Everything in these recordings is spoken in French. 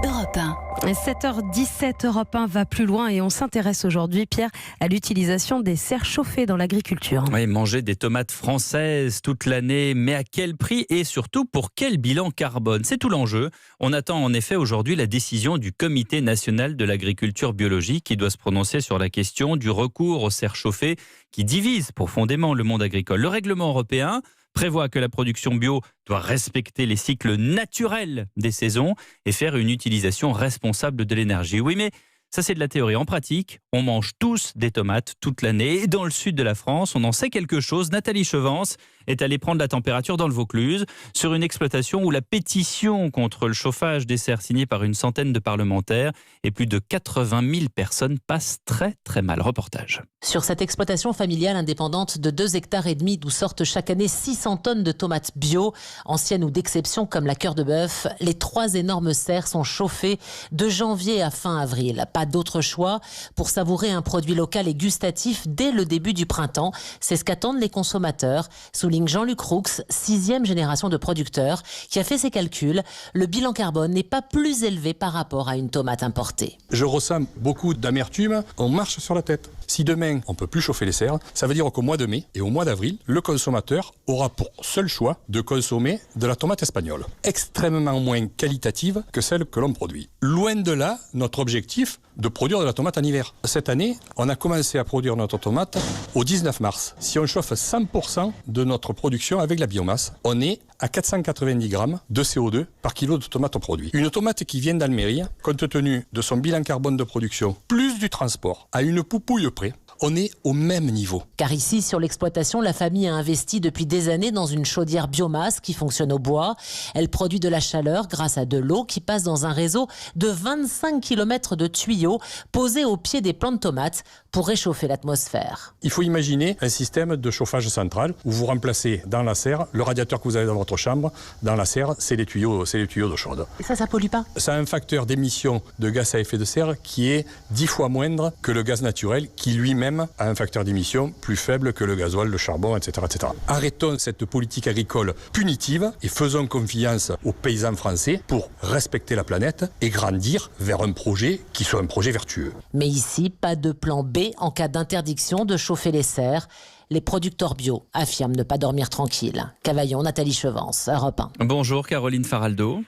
Europe 1. 7h17, Europe 1 va plus loin et on s'intéresse aujourd'hui, Pierre, à l'utilisation des serres chauffées dans l'agriculture. Oui, manger des tomates françaises toute l'année, mais à quel prix et surtout pour quel bilan carbone? C'est tout l'enjeu. On attend en effet aujourd'hui la décision du Comité national de l'agriculture biologique qui doit se prononcer sur la question du recours aux serres chauffées qui divise profondément le monde agricole. Le règlement européen prévoit que la production bio doit respecter les cycles naturels des saisons et faire une utilisation responsable de l'énergie. Oui, mais ça c'est de la théorie. En pratique, on mange tous des tomates toute l'année. Et dans le sud de la France, on en sait quelque chose. Nathalie Chevance est allée prendre la température dans le Vaucluse sur une exploitation où la pétition contre le chauffage des serres signée par une centaine de parlementaires et plus de 80 000 personnes passe très très mal. Reportage. Sur cette exploitation familiale indépendante de 2,5 hectares d'où sortent chaque année 600 tonnes de tomates bio, anciennes ou d'exception comme la cœur de bœuf, les 3 énormes serres sont chauffées de janvier à fin avril. Pas d'autre choix pour savourer un produit local et gustatif dès le début du printemps. C'est ce qu'attendent les consommateurs, souligne Jean-Luc Roux, 6e génération de producteurs, qui a fait ses calculs. Le bilan carbone n'est pas plus élevé par rapport à une tomate importée. Je ressens beaucoup d'amertume, on marche sur la tête. Si demain, on ne peut plus chauffer les serres, ça veut dire qu'au mois de mai et au mois d'avril, le consommateur aura pour seul choix de consommer de la tomate espagnole, extrêmement moins qualitative que celle que l'on produit. Loin de là, notre objectif de produire de la tomate en hiver. Cette année, on a commencé à produire notre tomate au 19 mars. Si on chauffe 100% de notre production avec la biomasse, on est à 490 grammes de CO2 par kilo de tomate produit. Une tomate qui vient d'Almérie, compte tenu de son bilan carbone de production, plus du transport, à une poupouille près, on est au même niveau. Car ici, sur l'exploitation, la famille a investi depuis des années dans une chaudière biomasse qui fonctionne au bois. Elle produit de la chaleur grâce à de l'eau qui passe dans un réseau de 25 km de tuyaux posés au pied des plants de tomates pour réchauffer l'atmosphère. Il faut imaginer un système de chauffage central où vous remplacez dans la serre le radiateur que vous avez dans votre chambre. Dans la serre, c'est les tuyaux d'eau chaude. Et ça pollue pas? Ça a un facteur d'émission de gaz à effet de serre qui est 10 fois moindre que le gaz naturel qui lui-même a un facteur d'émission plus faible que le gasoil, le charbon, etc., etc. Arrêtons cette politique agricole punitive et faisons confiance aux paysans français pour respecter la planète et grandir vers un projet qui soit un projet vertueux. Mais ici, pas de plan B en cas d'interdiction de chauffer les serres. Les producteurs bio affirment ne pas dormir tranquille. Cavaillon, Nathalie Chevance, Europe 1. Bonjour Caroline Faraldo.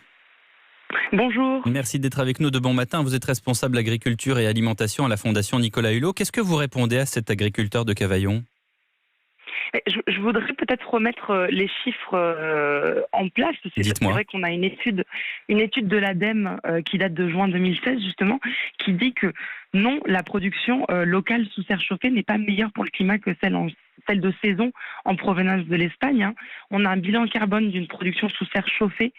Bonjour. Merci d'être avec nous de bon matin. Vous êtes responsable agriculture et alimentation à la Fondation Nicolas Hulot. Qu'est-ce que vous répondez à cet agriculteur de Cavaillon ? Je voudrais peut-être remettre les chiffres en place. C'est vrai qu'on a une étude de l'ADEME qui date de juin 2016 justement, qui dit que non, la production locale sous serre chauffée n'est pas meilleure pour le climat que celle de saison en provenance de l'Espagne. On a un bilan carbone d'une production sous serre chauffée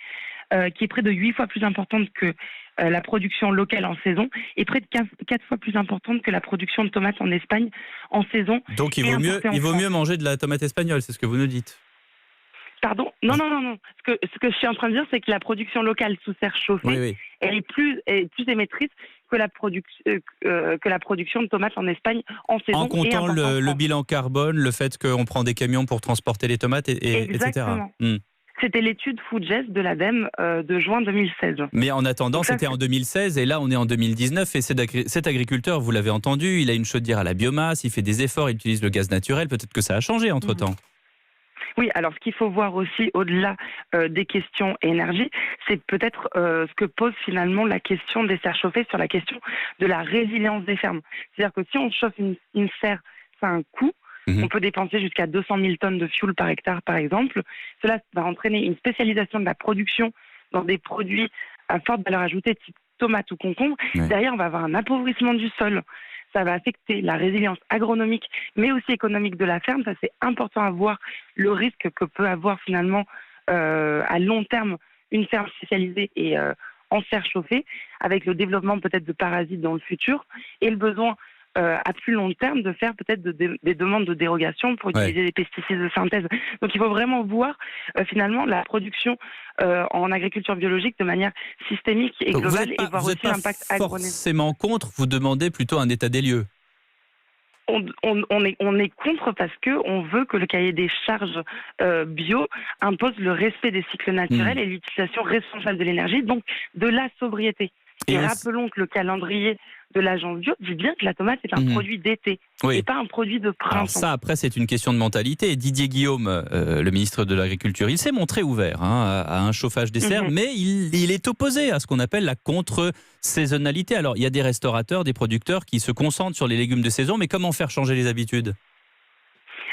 qui est près de 8 fois plus importante que la production locale en saison et près de 4 fois plus importante que la production de tomates en Espagne en saison. Donc il vaut mieux manger de la tomate espagnole, c'est ce que vous nous dites. Pardon ? Non. Ce que je suis en train de dire, c'est que la production locale sous serre chauffée, Oui. Elle est plus émettrice que la production de tomates en Espagne en saison. En comptant le bilan carbone, le fait qu'on prend des camions pour transporter les tomates, etc. C'était l'étude Foodgest de l'ADEME de juin 2016. Mais en attendant, c'était en 2016 et là on est en 2019 et cet agriculteur, vous l'avez entendu, il a une chaudière à la biomasse, il fait des efforts, il utilise le gaz naturel, peut-être que ça a changé entre-temps. Oui, alors ce qu'il faut voir aussi au-delà des questions énergie, c'est peut-être ce que pose finalement la question des serres chauffées sur la question de la résilience des fermes. C'est-à-dire que si on chauffe une serre, ça a un coût. On peut dépenser jusqu'à 200 000 tonnes de fioul par hectare, par exemple. Cela va entraîner une spécialisation de la production dans des produits à forte valeur ajoutée, type tomate ou concombre. Ouais. Derrière, on va avoir un appauvrissement du sol. Ça va affecter la résilience agronomique, mais aussi économique de la ferme. Ça, c'est important à voir le risque que peut avoir finalement à long terme une ferme spécialisée et en serre chauffée, avec le développement peut-être de parasites dans le futur et le besoin à plus long terme de faire peut-être des demandes de dérogation pour utiliser des pesticides de synthèse. Donc il faut vraiment voir finalement la production en agriculture biologique de manière systémique et globale et voir aussi l'impact agronomique. Vous n'êtes pas forcément contre, vous demandez plutôt un état des lieux. On est contre parce qu'on veut que le cahier des charges bio impose le respect des cycles naturels et l'utilisation responsable de l'énergie, donc de la sobriété. Et rappelons que le calendrier de l'agence bio dit bien que la tomate est un produit d'été et pas un produit de printemps. Alors ça, après, c'est une question de mentalité. Didier Guillaume, le ministre de l'Agriculture, il s'est montré ouvert à un chauffage des serres, mais il est opposé à ce qu'on appelle la contre-saisonnalité. Alors, il y a des restaurateurs, des producteurs qui se concentrent sur les légumes de saison, mais comment faire changer les habitudes ?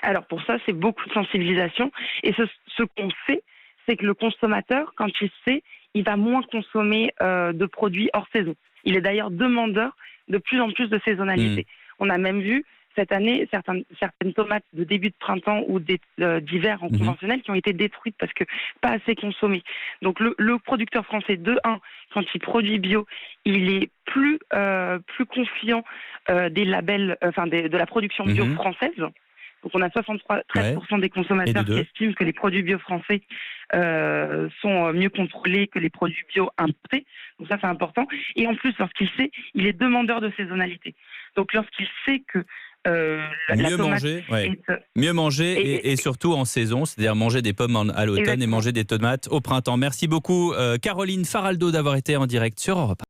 Alors, pour ça, c'est beaucoup de sensibilisation. Et ce qu'on sait, c'est que le consommateur, quand il sait, il va moins consommer de produits hors saison. Il est d'ailleurs demandeur de plus en plus de saisonnalité. On a même vu cette année certaines tomates de début de printemps ou d'hiver en conventionnel qui ont été détruites parce que pas assez consommées. Donc le producteur français, quand il produit bio, il est plus confiant des labels, de la production bio française. Donc on a 13% des consommateurs qui estiment que les produits bio français sont mieux contrôlés que les produits bio importés. Donc ça, c'est important. Et en plus, lorsqu'il sait, il est demandeur de saisonnalité. Donc lorsqu'il sait que la tomate mieux manger et surtout en saison, c'est-à-dire manger des pommes à l'automne et manger des tomates au printemps. Merci beaucoup Caroline Faraldo d'avoir été en direct sur Europe 1.